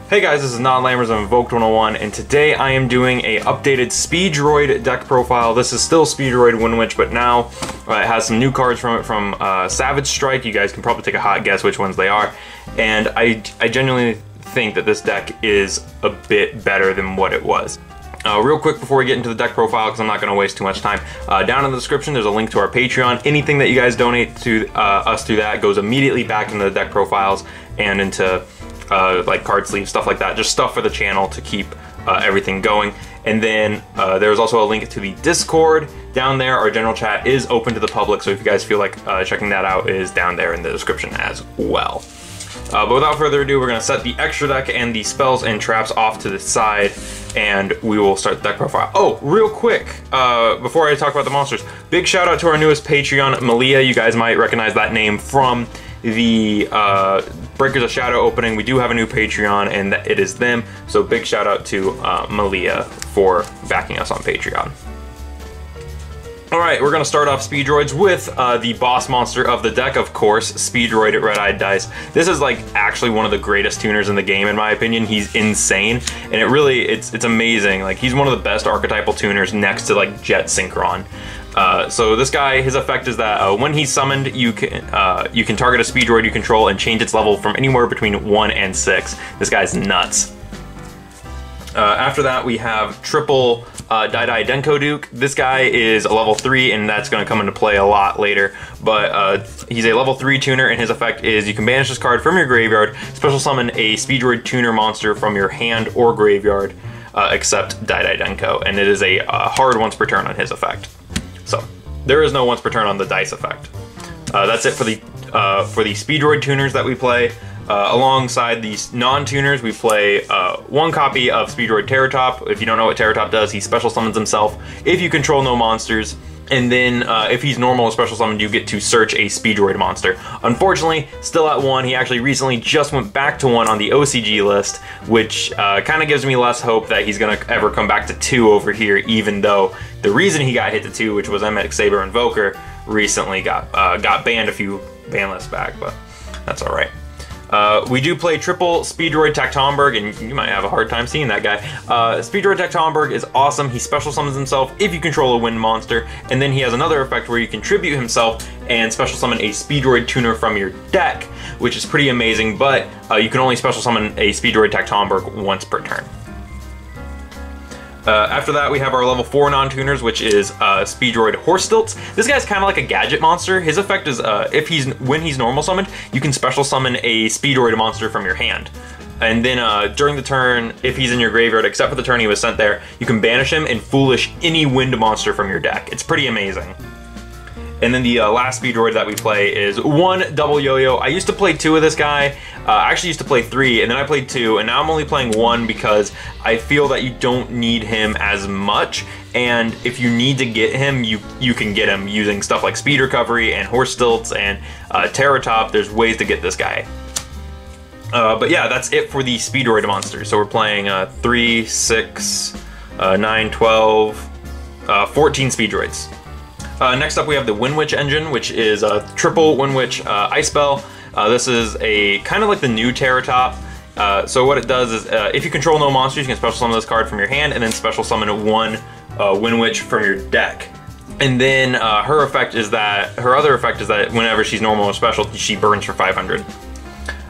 Hey guys, this is Not Lammers of Invoked 101, and today I am doing a updated Speedroid deck profile. This is still Speedroid Windwitch, but now it has some new cards from it from Savage Strike. You guys can probably take a hot guess which ones they are. And I genuinely think that this deck is a bit better than what it was. Real quick before we get into the deck profile, because I'm not going to waste too much time, down in the description there's a link to our Patreon. Anything that you guys donate to us through that goes immediately back into the deck profiles and into like card sleeves, stuff like that. Just stuff for the channel to keep everything going. And then there's also a link to the Discord down there. Our general chat is open to the public, so if you guys feel like checking that out, is down there in the description as well. But without further ado, we're going to set the extra deck and the spells and traps off to the side, and we will start the deck profile. Oh, real quick, before I talk about the monsters, big shout out to our newest Patreon, Malia. You guys might recognize that name from the Breakers of Shadow opening. We do have a new Patreon, and it is them, so big shout out to Malia for backing us on Patreon. Alright, we're going to start off Speedroids with the boss monster of the deck, of course, Speedroid Red-Eyed Dice. This is like actually one of the greatest tuners in the game, in my opinion. He's insane, and it's amazing. Like, he's one of the best archetypal tuners next to like Jet Synchron. So this guy, his effect is that when he's summoned, you can target a Speedroid you control and change its level from anywhere between 1 and 6. This guy's nuts. After that, we have triple Dai Denko Duke. This guy is a level 3, and that's going to come into play a lot later. But he's a level 3 tuner, and his effect is you can banish this card from your graveyard, special summon a Speedroid tuner monster from your hand or graveyard, except Dai Denko, and it is a hard once per turn on his effect. So there is no once per turn on the dice effect. That's it for the Speedroid tuners that we play. Alongside these non-tuners, we play one copy of Speedroid Terratop. If you don't know what Terratop does, he special summons himself if you control no monsters. And then if he's normal or special summoned, you get to search a Speedroid monster. Unfortunately, still at 1. He actually recently just went back to 1 on the OCG list, which kind of gives me less hope that he's going to ever come back to 2 over here, even though the reason he got hit to 2, which was MX Saber Invoker, recently got banned a few ban lists back, but that's alright. We do play triple Speedroid Tactomberg, and you might have a hard time seeing that guy. Speedroid Tactomberg is awesome. He special summons himself if you control a wind monster, and then he has another effect where you can tribute himself and special summon a Speedroid tuner from your deck, which is pretty amazing, but you can only special summon a Speedroid Tactomberg once per turn. After that, we have our level 4 non-tuners, which is Speedroid Horsestilts. This guy's kind of like a gadget monster. His effect is when he's normal summoned, you can special summon a Speedroid monster from your hand. And then during the turn, if he's in your graveyard, except for the turn he was sent there, you can banish him and foolish any wind monster from your deck. It's pretty amazing. And then the last Speedroid that we play is 1 double yo-yo. I used to play 2 of this guy. I actually used to play 3, and then I played 2, and now I'm only playing 1 because I feel that you don't need him as much. And if you need to get him, you can get him using stuff like Speed Recovery and Horsestilts and Terratop. There's ways to get this guy. But yeah, that's it for the Speedroid monsters. So we're playing 3, 6, 9, 12, 14 Speedroids. Next up, we have the Windwitch engine, which is a triple Windwitch ice spell. This is a kind of like the new Terratop. So what it does is, if you control no monsters, you can special summon this card from your hand, and then special summon 1 Windwitch from your deck. And then her other effect is that whenever she's normal or special, she burns for 500.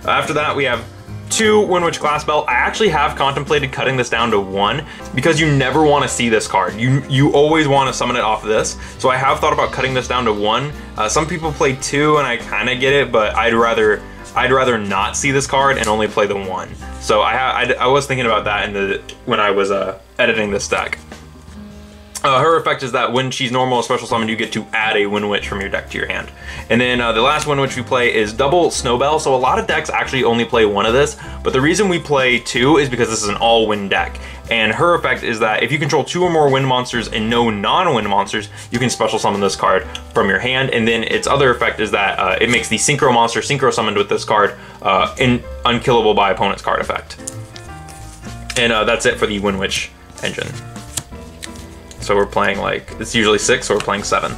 After that, we have 2 Windwitch Glass Belt. I actually have contemplated cutting this down to 1 because you never want to see this card. You always want to summon it off of this. So I have thought about cutting this down to 1. Some people play 2, and I kind of get it, but I'd rather not see this card and only play the 1. So I was thinking about that when I was editing this deck. Her effect is that when she's normal or special summoned, you get to add a Windwitch from your deck to your hand. And then the last Windwitch we play is double Snowbell. So a lot of decks actually only play 1 of this, but the reason we play 2 is because this is an all-wind deck. And her effect is that if you control 2 or more wind monsters and no non-wind monsters, you can special summon this card from your hand. And then its other effect is that it makes the Synchro monster synchro summoned with this card unkillable by opponent's card effect. And that's it for the Windwitch engine. So we're playing it's usually 6, so we're playing 7.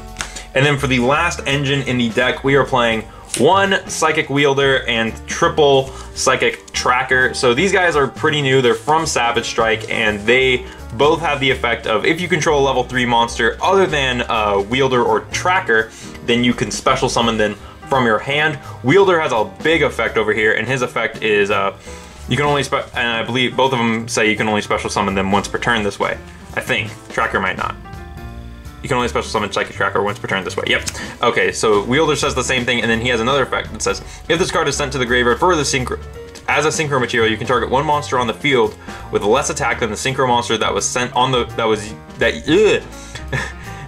And then for the last engine in the deck, we are playing 1 Psychic Wielder and triple Psychic Tracker. So these guys are pretty new. They're from Savage Strike, and they both have the effect of if you control a level 3 monster other than Wielder or Tracker, then you can special summon them from your hand. Wielder has a big effect over here, and his effect is you can only and I believe both of them say you can only special summon them once per turn this way. I think Tracker might not. You can only special summon Psychic Tracker once per turn this way. Yep. Okay, so Wielder says the same thing, and then he has another effect that says, if this card is sent to the graveyard for the synchro, as a synchro material, you can target 1 monster on the field with less attack than the synchro monster that was sent on the,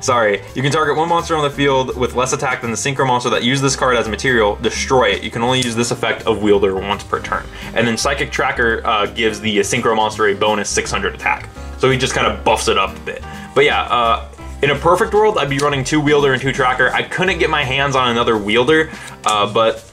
sorry. You can target 1 monster on the field with less attack than the synchro monster that used this card as a material, destroy it. You can only use this effect of Wielder once per turn. And then Psychic Tracker gives the synchro monster a bonus 600 attack. So he just kind of buffs it up a bit. But yeah, in a perfect world, I'd be running 2 Wielder and 2 Tracker. I couldn't get my hands on another Wielder, but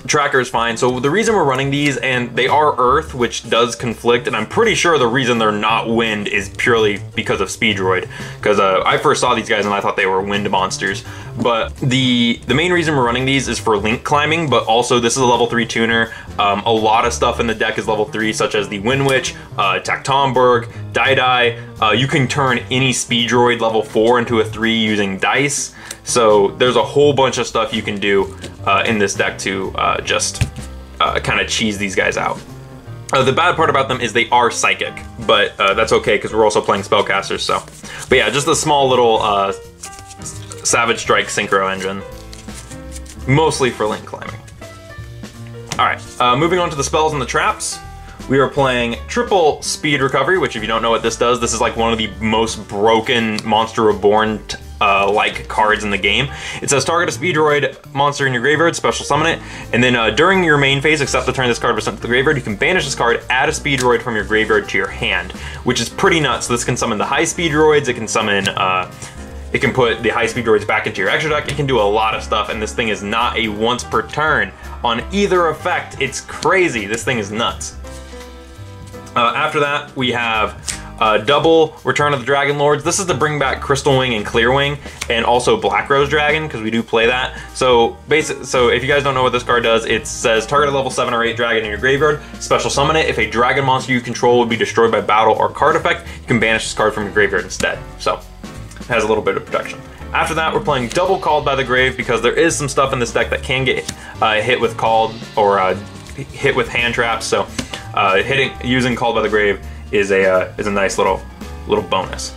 Tracker is fine. So the reason we're running these, and they are Earth, which does conflict, and I'm pretty sure the reason they're not Wind is purely because of Speedroid, because I first saw these guys and I thought they were Wind monsters. But the main reason we're running these is for link climbing, but also this is a level 3 tuner. A lot of stuff in the deck is level 3, such as the Windwitch, Tactomberg, Die. You can turn any Speedroid level 4 into a 3 using dice. So there's a whole bunch of stuff you can do in this deck to just kind of cheese these guys out. The bad part about them is they are psychic, but that's okay because we're also playing spellcasters. So, but yeah, just a small little Savage Strike synchro engine, mostly for link climbing. All right, moving on to the spells and the traps. We are playing triple Speed Recovery, which if you don't know what this does, this is like one of the most broken Monster Reborn like cards in the game. It says target a Speedroid monster in your graveyard, special summon it, and then during your main phase, except the turn this card was sent to the graveyard, you can banish this card, add a Speedroid from your graveyard to your hand, which is pretty nuts. This can summon the high Speedroids, it can summon, it can put the high Speedroids back into your extra deck, it can do a lot of stuff, and this thing is not a once per turn on either effect. It's crazy, this thing is nuts. After that, we have double Return of the Dragon Lords. This is to bring back Crystal Wing and Clear Wing, and also Black Rose Dragon, because we do play that. So if you guys don't know what this card does, it says target a level 7 or 8 dragon in your graveyard, special summon it. If a dragon monster you control would be destroyed by battle or card effect, you can banish this card from your graveyard instead. So it has a little bit of protection. After that, we're playing double Called by the Grave, because there is some stuff in this deck that can get hit with Called or hit with hand traps. So using Called by the Grave is a nice little bonus.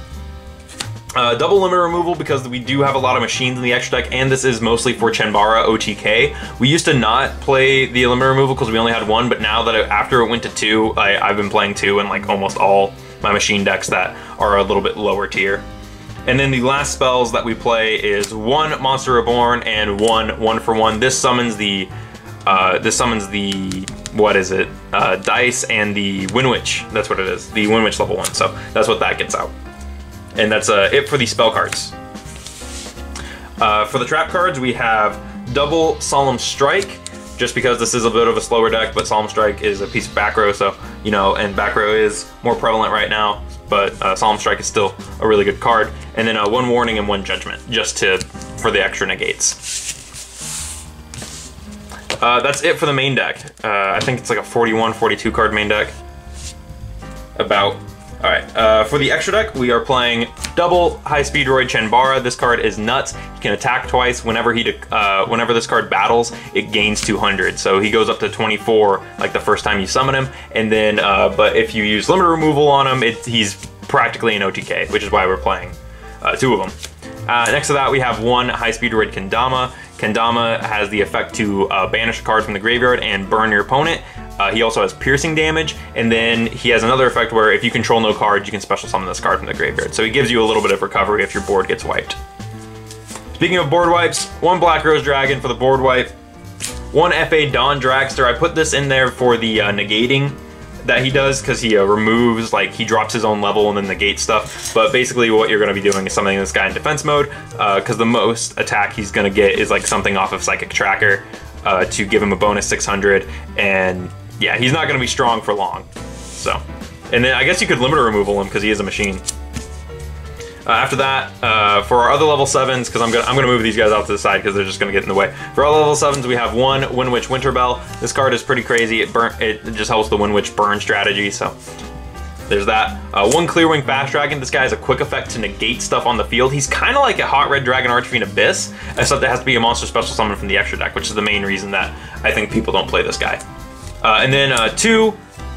Double limit removal, because we do have a lot of machines in the extra deck, and this is mostly for Chenbara OTK. We used to not play the limit removal because we only had 1, but now that after it went to 2, I've been playing 2 in like almost all my machine decks that are a little bit lower tier. And then the last spells that we play is 1 Monster Reborn and 1 for 1. This summons the what is it? Dice and the Windwitch. That's what it is. The Windwitch level 1. So that's what that gets out. And that's it for the spell cards. For the trap cards, we have double Solemn Strike, just because this is a bit of a slower deck, but Solemn Strike is a piece of back row, so, you know, and back row is more prevalent right now, but Solemn Strike is still a really good card. And then 1 Warning and 1 Judgment, just for the extra negates. That's it for the main deck. I think it's like a 41, 42 card main deck. Alright, for the extra deck, we are playing double High Speedroid Chenbara. This card is nuts. He can attack twice. Whenever this card battles, it gains 200. So he goes up to 24 like the first time you summon him. And then, but if you use limit removal on him, he's practically an OTK, which is why we're playing 2 of them. Next to that, we have 1 High Speedroid Kendama. Kendama has the effect to banish a card from the graveyard and burn your opponent. He also has piercing damage, and then he has another effect where if you control no cards, you can special summon this card from the graveyard. So he gives you a little bit of recovery if your board gets wiped. Speaking of board wipes, 1 Black Rose Dragon for the board wipe, 1 FA Dawn Dragster. I put this in there for the negating that he does, because he removes, like, he drops his own level and then negates stuff. But basically what you're going to be doing is summoning this guy in defense mode, because the most attack he's going to get is like something off of Psychic Tracker to give him a bonus 600, and yeah, he's not going to be strong for long. So, and then I guess you could limiter removal him because he is a machine. After that, for our other level 7s, because I'm gonna move these guys out to the side because they're just gonna get in the way. For our level 7s, we have one Windwitch Winterbell. This card is pretty crazy. It just helps the Windwitch burn strategy, so there's that. One Clearwing Fast Dragon. This guy has a quick effect to negate stuff on the field. He's kind of like a Hot Red Dragon Archfiend Abyss, except it has to be a monster special summon from the extra deck, which is the main reason that I think people don't play this guy. And then 2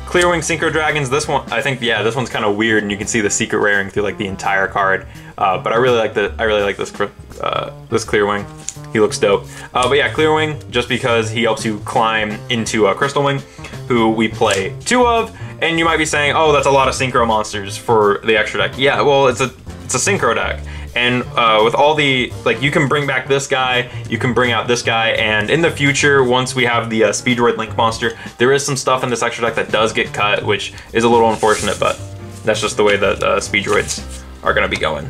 Clearwing Synchro Dragons. This one, I think, yeah, this one's kind of weird, and you can see the secret raring through like the entire card. But I really like this Clearwing. He looks dope. But yeah, Clearwing, just because he helps you climb into Crystal Wing, who we play 2 of. And you might be saying, oh, that's a lot of synchro monsters for the extra deck. Yeah, well, it's a synchro deck. And with all the, like, you can bring back this guy, you can bring out this guy, and in the future, once we have the Speedroid Link monster, there is some stuff in this extra deck that does get cut, which is a little unfortunate, but that's just the way that Speedroids are gonna be going.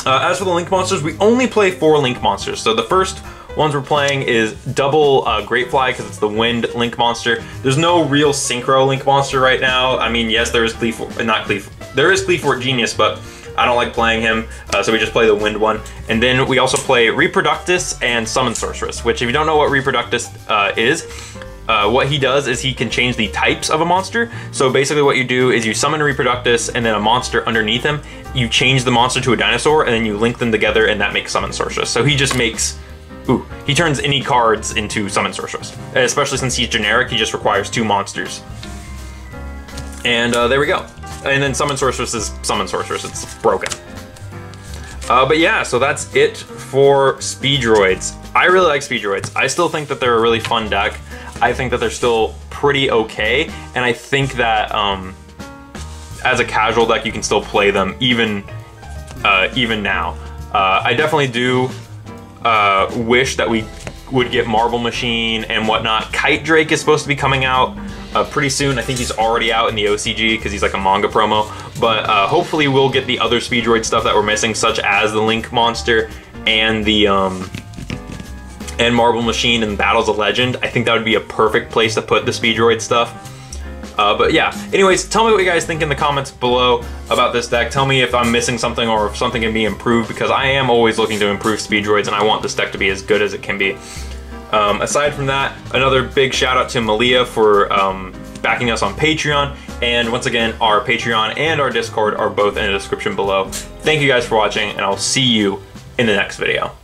As for the Link monsters, we only play 4 Link monsters. So the first ones we're playing is double Greatfly, because it's the Wind Link monster. There's no real Synchro Link monster right now. I mean, yes, there is there is Cleefort Genius, but I don't like playing him, so we just play the Wind one. And then we also play Reproductus and Summon Sorceress, which if you don't know what Reproductus is, what he does is he can change the types of a monster. So basically what you do is you summon Reproductus and then a monster underneath him. You change the monster to a dinosaur and then you link them together and that makes Summon Sorceress. So he just makes, he turns any cards into Summon Sorceress. Especially since he's generic, he just requires 2 monsters. And there we go. And then Summon Sorceress is Summon Sorceress, it's broken. But yeah, so that's it for Speedroids. I really like Speedroids. I still think that they're a really fun deck. I think that they're still pretty okay, and I think that as a casual deck, you can still play them even now. I definitely do wish that we would get Marble Machine and whatnot. Kite Drake is supposed to be coming out pretty soon. I think he's already out in the OCG because he's like a manga promo, but hopefully we'll get the other Speedroid stuff that we're missing, such as the Link monster and the and Marble Machine and Battles of Legend. I think that would be a perfect place to put the Speedroid stuff. But yeah, anyways, tell me what you guys think in the comments below about this deck. Tell me if I'm missing something or if something can be improved, because I am always looking to improve Speedroids and I want this deck to be as good as it can be. Aside from that, another big shout out to Malia for backing us on Patreon. And once again, our Patreon and our Discord are both in the description below. Thank you guys for watching, and I'll see you in the next video.